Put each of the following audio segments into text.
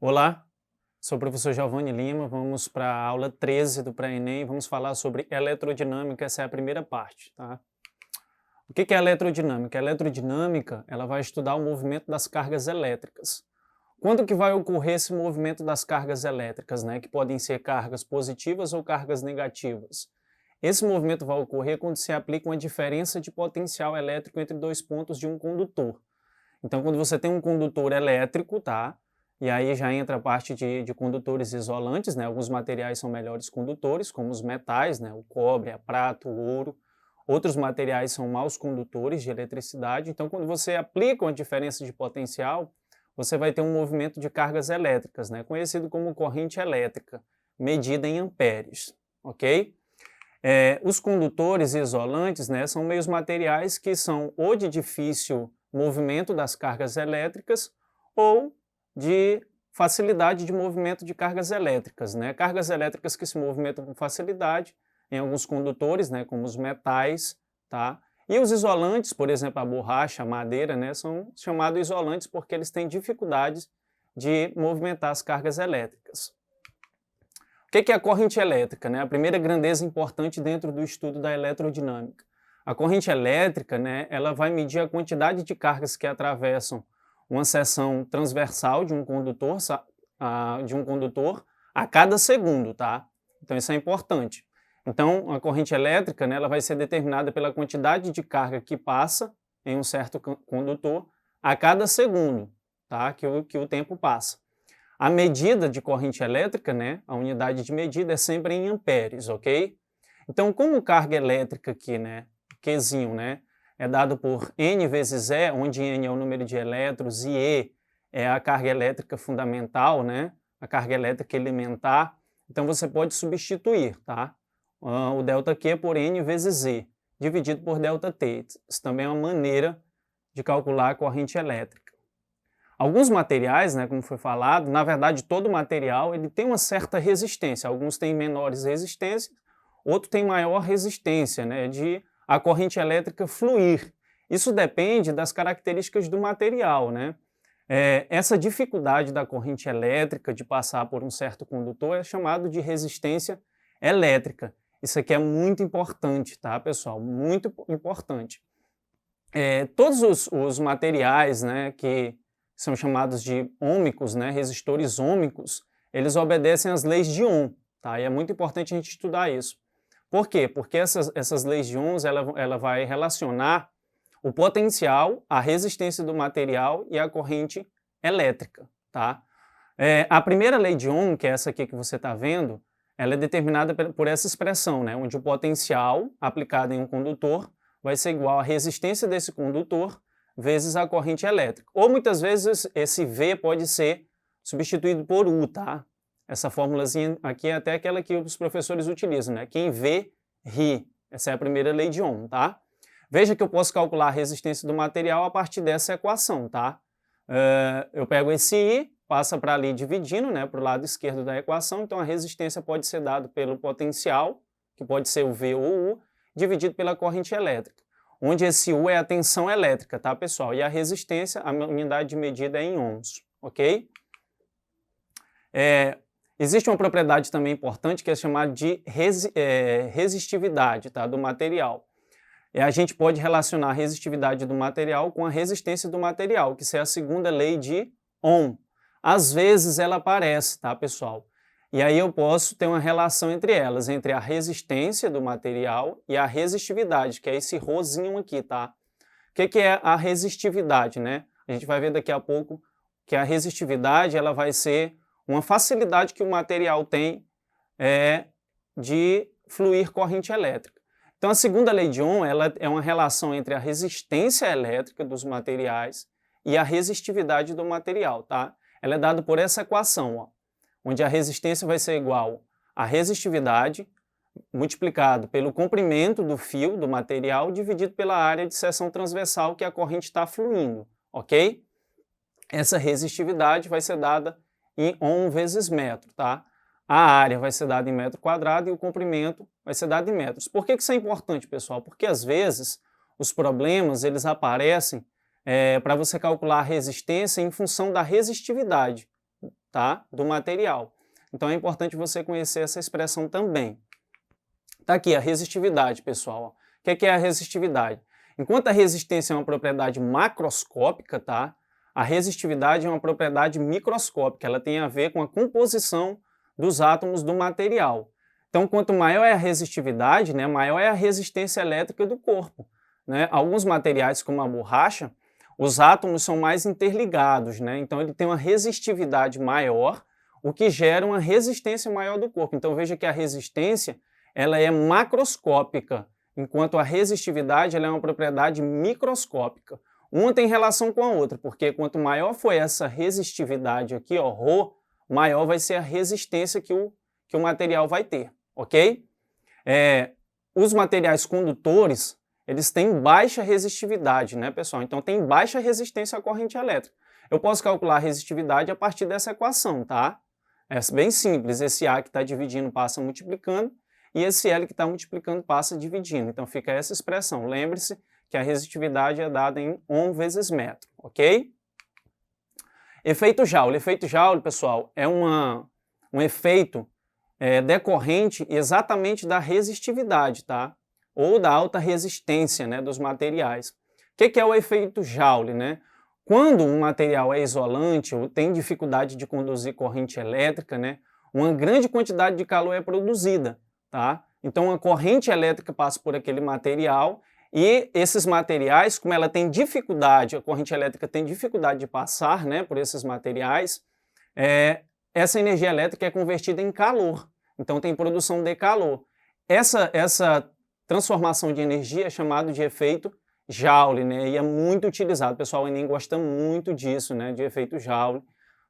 Olá, sou o professor Giovanni Lima, vamos para a aula 13 do Pré-ENEM, vamos falar sobre eletrodinâmica, essa é a primeira parte, tá? O que é eletrodinâmica? A eletrodinâmica, ela vai estudar o movimento das cargas elétricas. Quando que vai ocorrer esse movimento das cargas elétricas, né? Que podem ser cargas positivas ou cargas negativas. Esse movimento vai ocorrer quando se aplica uma diferença de potencial elétrico entre dois pontos de um condutor. Então, quando você tem um condutor elétrico, tá? E aí já entra a parte de condutores isolantes, né? Alguns materiais são melhores condutores, como os metais, né? O cobre, a prata, o ouro. Outros materiais são maus condutores de eletricidade. Então, quando você aplica uma diferença de potencial, você vai ter um movimento de cargas elétricas, né? Conhecido como corrente elétrica, medida em amperes, ok? Os condutores isolantes, né, são meios materiais que são ou de difícil movimento das cargas elétricas ou de facilidade de movimento de cargas elétricas, né? Cargas elétricas que se movimentam com facilidade em alguns condutores, né, como os metais, tá? E os isolantes, por exemplo, a borracha, a madeira, né, são chamados isolantes porque eles têm dificuldades de movimentar as cargas elétricas. O que é a corrente elétrica, né? A primeira grandeza importante dentro do estudo da eletrotinâmica. A corrente elétrica, né, ela vai medir a quantidade de cargas que atravessam uma seção transversal de um condutor a cada segundo, tá? Então isso é importante. Então a corrente elétrica, né, ela vai ser determinada pela quantidade de carga que passa em um certo condutor a cada segundo, tá? Que o tempo passa. A medida de corrente elétrica, né, a unidade de medida é sempre em amperes, ok? Então, como carga elétrica aqui, né, Qzinho, né, é dado por N vezes E, onde N é o número de elétrons e E é a carga elétrica fundamental, né, a carga elétrica elementar, então você pode substituir, tá? O ΔQ por N vezes E, dividido por ΔT. Isso também é uma maneira de calcular a corrente elétrica. Alguns materiais, né, como foi falado, na verdade todo material ele tem uma certa resistência, alguns têm menores resistências, outros têm maior resistência, né, de a corrente elétrica fluir. Isso depende das características do material, né? Essa dificuldade da corrente elétrica de passar por um certo condutor é chamado de resistência elétrica. Isso aqui é muito importante, tá, pessoal? Muito importante. Todos os materiais, né, que são chamados de ômicos, né, resistores ômicos, eles obedecem às leis de Ohm, tá? E é muito importante a gente estudar isso. Por quê? Porque essas leis de Ohm, ela vai relacionar o potencial, a resistência do material e a corrente elétrica, tá? A primeira lei de Ohm, que é essa aqui que você está vendo, ela é determinada por essa expressão, né, onde o potencial aplicado em um condutor vai ser igual à resistência desse condutor vezes a corrente elétrica. Ou muitas vezes esse V pode ser substituído por U, tá? Essa formulazinha aqui é até aquela que os professores utilizam, né? Quem vê, ri. Essa é a primeira lei de Ohm, tá? Veja que eu posso calcular a resistência do material a partir dessa equação, tá? Eu pego esse I, passa para ali dividindo, né? Para o lado esquerdo da equação, então a resistência pode ser dada pelo potencial, que pode ser o V ou o U, dividido pela corrente elétrica, onde esse U é a tensão elétrica, tá, pessoal? E a resistência, a unidade de medida é em ohms, ok? Existe uma propriedade também importante que é chamada de resistividade, tá, do material. A gente pode relacionar a resistividade do material com a resistência do material, que é a segunda lei de Ohm. Às vezes ela aparece, tá, pessoal? E aí eu posso ter uma relação entre elas, entre a resistência do material e a resistividade, que é esse rosinho aqui, tá? O que é a resistividade, né? A gente vai ver daqui a pouco que a resistividade ela vai ser uma facilidade que o material tem de fluir corrente elétrica. Então a segunda lei de Ohm ela é uma relação entre a resistência elétrica dos materiais e a resistividade do material, tá? Ela é dada por essa equação, ó, onde a resistência vai ser igual à resistividade multiplicado pelo comprimento do fio, do material, dividido pela área de seção transversal que a corrente está fluindo, ok? Essa resistividade vai ser dada em Ohm vezes metro, tá? A área vai ser dada em metro quadrado e o comprimento vai ser dado em metros. Por que isso é importante, pessoal? Porque às vezes os problemas eles aparecem para você calcular a resistência em função da resistividade tá, do material. Então é importante você conhecer essa expressão também. Tá aqui a resistividade, pessoal. O que é a resistividade? Enquanto a resistência é uma propriedade macroscópica, tá? A resistividade é uma propriedade microscópica, ela tem a ver com a composição dos átomos do material. Então, quanto maior é a resistividade, né, maior é a resistência elétrica do corpo, né? Alguns materiais, como a borracha, os átomos são mais interligados, né? Então ele tem uma resistividade maior, o que gera uma resistência maior do corpo. Então veja que a resistência ela é macroscópica, enquanto a resistividade ela é uma propriedade microscópica. Uma tem relação com a outra, porque quanto maior for essa resistividade aqui, ó, ρ, maior vai ser a resistência que o material vai ter, ok? Os materiais condutores, eles têm baixa resistividade, né, pessoal? Então tem baixa resistência à corrente elétrica. Eu posso calcular a resistividade a partir dessa equação, tá? É bem simples, esse A que está dividindo passa multiplicando, e esse L que está multiplicando passa dividindo. Então fica essa expressão. Lembre-se que a resistividade é dada em Ohm vezes metro, ok? Efeito Joule. Efeito Joule, pessoal, é um efeito decorrente exatamente da resistividade, tá? Ou da alta resistência, né, dos materiais. O que é o efeito Joule, né? Quando um material é isolante ou tem dificuldade de conduzir corrente elétrica, né, uma grande quantidade de calor é produzida, tá? Então a corrente elétrica passa por aquele material e esses materiais, como ela tem dificuldade, a corrente elétrica tem dificuldade de passar, né, por esses materiais, essa energia elétrica é convertida em calor. Então tem produção de calor. Essa transformação de energia é chamada de efeito Joule, né? E é muito utilizado. O pessoal, o Enem gosta muito disso, né? De efeito Joule,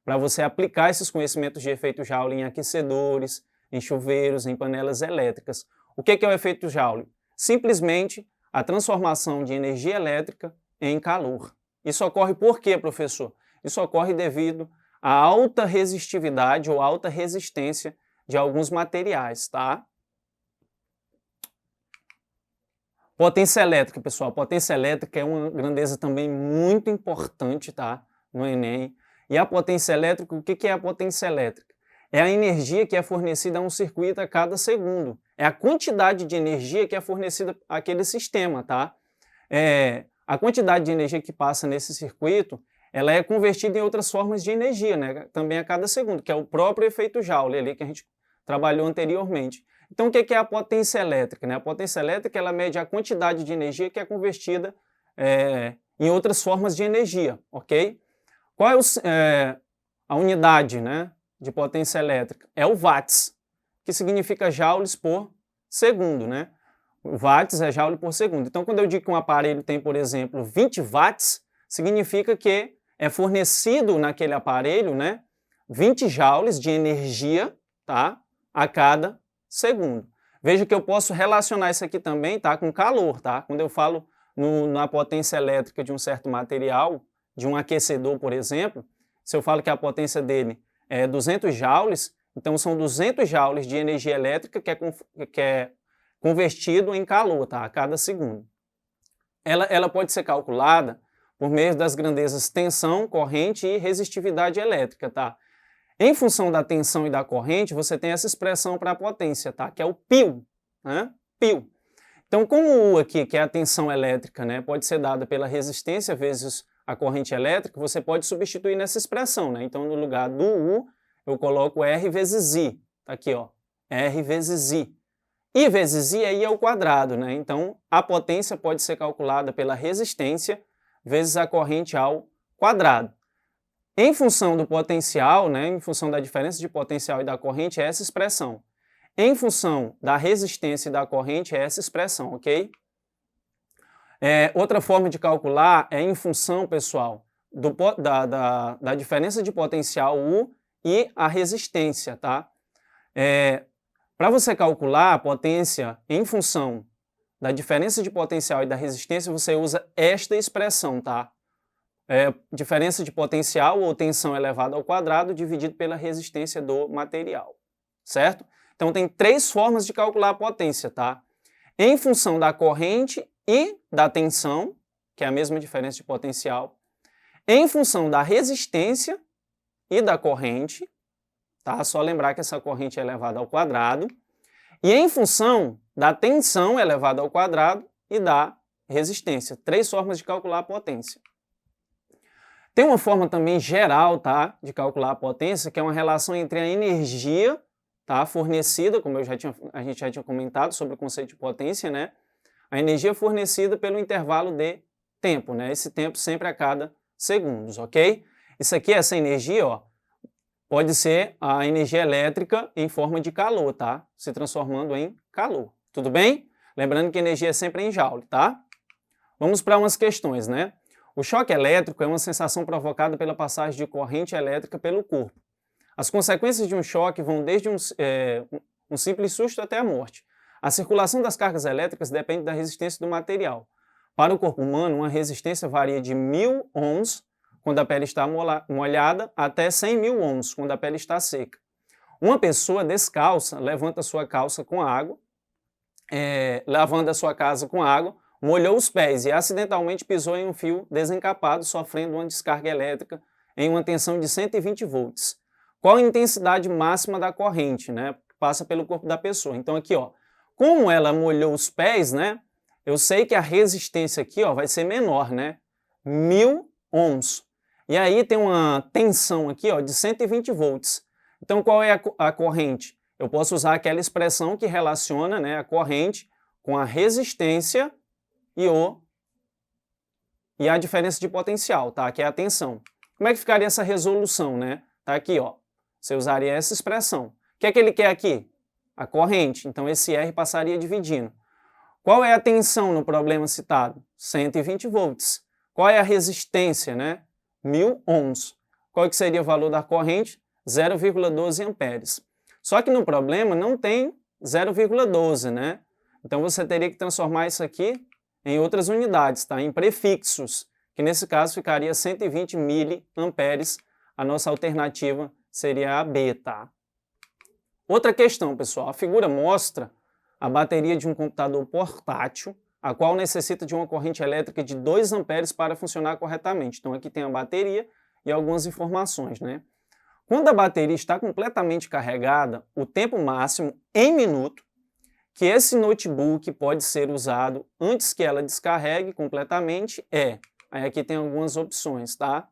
para você aplicar esses conhecimentos de efeito Joule em aquecedores, em chuveiros, em panelas elétricas. O que é o efeito Joule? Simplesmente a transformação de energia elétrica em calor. Isso ocorre por quê, professor? Isso ocorre devido à alta resistividade ou alta resistência de alguns materiais, tá? Potência elétrica, pessoal. Potência elétrica é uma grandeza também muito importante, tá? No Enem. E a potência elétrica, o que é a potência elétrica? É a energia que é fornecida a um circuito a cada segundo. É a quantidade de energia que é fornecida àquele sistema, tá? A quantidade de energia que passa nesse circuito, ela é convertida em outras formas de energia, né? Também a cada segundo, que é o próprio efeito Joule ali que a gente trabalhou anteriormente. Então, o que é a potência elétrica, né? A potência elétrica ela mede a quantidade de energia que é convertida em outras formas de energia, ok? Qual é a unidade, né, de potência elétrica? É o watts, que significa joules por segundo, né? O watts é joule por segundo. Então, quando eu digo que um aparelho tem, por exemplo, 20 watts, significa que é fornecido naquele aparelho, né, 20 joules de energia, tá, a cada segundo. Veja que eu posso relacionar isso aqui também, tá, com calor, tá? Quando eu falo na potência elétrica de um certo material, de um aquecedor, por exemplo, se eu falo que a potência dele é 200 joules, então são 200 joules de energia elétrica que é convertido em calor, tá, a cada segundo. Ela pode ser calculada por meio das grandezas tensão, corrente e resistividade elétrica, tá? Em função da tensão e da corrente, você tem essa expressão para a potência, tá? Que é o π, né? π. Então, como o U aqui, que é a tensão elétrica, né, pode ser dada pela resistência vezes a corrente elétrica, você pode substituir nessa expressão, né? Então, no lugar do U, eu coloco R vezes I. Tá aqui, ó. R vezes I. I vezes I é I ao quadrado, né? Então, a potência pode ser calculada pela resistência vezes a corrente ao quadrado. Em função do potencial, né, em função da diferença de potencial e da corrente, é essa expressão. Em função da resistência e da corrente, é essa expressão, ok? Outra forma de calcular é em função, pessoal, da diferença de potencial U e a resistência, tá? Para você calcular a potência em função da diferença de potencial e da resistência, você usa esta expressão, tá? Diferença de potencial ou tensão elevada ao quadrado dividido pela resistência do material, certo? Então tem três formas de calcular a potência, tá? Em função da corrente e da tensão, que é a mesma diferença de potencial, em função da resistência e da corrente, tá? Só lembrar que essa corrente é elevada ao quadrado, e em função da tensão elevada ao quadrado e da resistência. 3 formas de calcular a potência. Tem uma forma também geral, tá, de calcular a potência, que é uma relação entre a energia, tá, fornecida, como a gente já tinha comentado sobre o conceito de potência, né? A energia fornecida pelo intervalo de tempo, né? Esse tempo sempre a cada segundos, ok? Isso aqui, essa energia, ó, pode ser a energia elétrica em forma de calor, tá? Se transformando em calor. Tudo bem? Lembrando que energia é sempre em joule, tá? Vamos para umas questões, né? O choque elétrico é uma sensação provocada pela passagem de corrente elétrica pelo corpo. As consequências de um choque vão desde um simples susto até a morte. A circulação das cargas elétricas depende da resistência do material. Para o corpo humano, uma resistência varia de 1000 ohms quando a pele está molhada até 100.000 ohms quando a pele está seca. Uma pessoa descalça levanta sua calça com água, lavando a sua casa com água, molhou os pés e acidentalmente pisou em um fio desencapado, sofrendo uma descarga elétrica em uma tensão de 120 volts. Qual a intensidade máxima da corrente, né? Passa pelo corpo da pessoa. Então aqui, ó, como ela molhou os pés, né? Eu sei que a resistência aqui, ó, vai ser menor, né? 1000 ohms. E aí tem uma tensão aqui, ó, de 120 volts. Então qual é a corrente? Eu posso usar aquela expressão que relaciona, né, a corrente com a resistência e a diferença de potencial, tá? Que é a tensão. Como é que ficaria essa resolução, né? Tá aqui, ó. Você usaria essa expressão. O que é que ele quer aqui? A corrente. Então esse R passaria dividindo. Qual é a tensão no problema citado? 120 volts. Qual é a resistência, né? 1000 ohms. Qual que seria o valor da corrente? 0,12 amperes. Só que no problema não tem 0,12, né? Então você teria que transformar isso aqui em outras unidades, tá? Em prefixos, que nesse caso ficaria 120 miliamperes. A nossa alternativa seria a B, tá? Outra questão, pessoal. A figura mostra a bateria de um computador portátil, a qual necessita de uma corrente elétrica de 2 amperes para funcionar corretamente. Então aqui tem a bateria e algumas informações, né? Quando a bateria está completamente carregada, o tempo máximo em minuto que esse notebook pode ser usado antes que ela descarregue completamente aí aqui tem algumas opções, tá?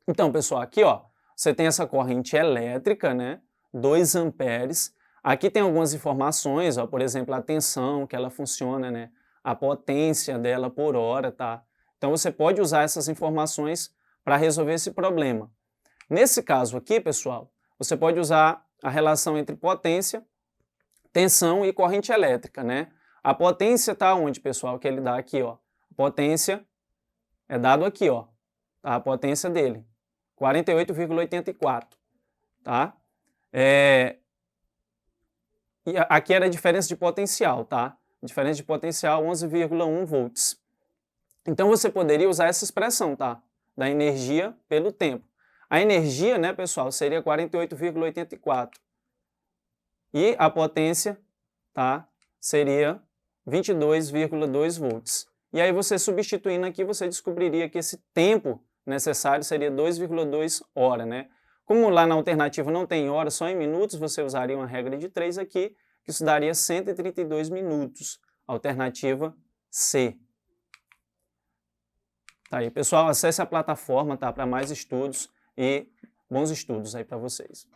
Então, pessoal, aqui, ó, você tem essa corrente elétrica, né? 2 amperes. Aqui tem algumas informações, ó, por exemplo, a tensão, que ela funciona, né? A potência dela por hora, tá? Então você pode usar essas informações para resolver esse problema. Nesse caso aqui, pessoal, você pode usar a relação entre potência, tensão e corrente elétrica, né? A potência está onde, pessoal? Que ele dá aqui, ó. A potência é dado aqui, ó. Tá? A potência dele, 48,84, tá? E aqui era a diferença de potencial, tá? Diferença de potencial 11,1 volts. Então você poderia usar essa expressão, tá? Da energia pelo tempo. A energia, né, pessoal, seria 48,84. E a potência, tá, seria 22,2 volts. E aí você substituindo aqui, você descobriria que esse tempo necessário seria 2,2 hora, né? Como lá na alternativa não tem hora, só em minutos, você usaria uma regra de 3 aqui, que isso daria 132 minutos. Alternativa C. Tá aí, pessoal, acesse a plataforma, tá, para mais estudos e bons estudos aí para vocês.